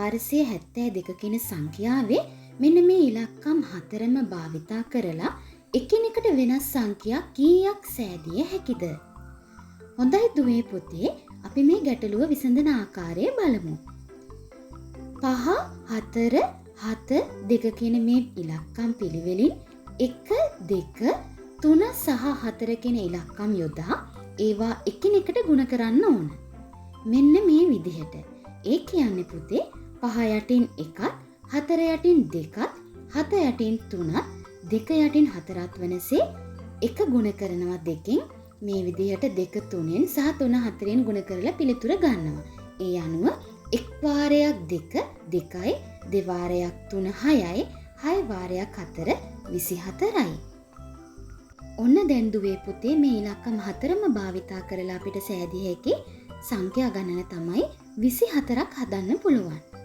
472 කියන සංඛ්‍යාවේ මෙන්න මේ ඉලක්කම් හතරම භාවිතා කරලා එකිනෙකට වෙනස් සංඛ්‍යා කීයක් සෑදිය හැකිද? හොඳයි දුවේ පුතේ, අපි මේ ගැටලුව විසඳන ආකාරය බලමු. 5 4 7 2 කියන මේ ඉලක්කම් පිළිවෙලින් 1 2 3 සහ 4 කියන ඉලක්කම් යොදා ඒවා එකිනෙකට ගුණ කරන්න ඕන. මෙන්න මේ විදිහට. ඒ කියන්නේ පුතේ 5 යටින් 1ත් 4 යටින් 2ත් 7 යටින් 3ත් 2 යටින් 4ත් වෙනසේ එක ගුණ කරනවා දෙකෙන් මේ විදිහට 2 3න් සහ 3 4න් ගුණ කරලා පිළිතුර ගන්නවා. ඒ අනුව එක් වාරයක් 2 2යි, දෙවාරයක් 3 6යි, 6 වාරයක් 4 24යි. ඔන්න දැන් දුවේ පුතේ මේ ඉලක්කම් හතරම භාවිතා කරලා අපිට සෑදිය හැකි සංඛ්‍යා ගණන තමයි 24ක් හදන්න පුළුවන්.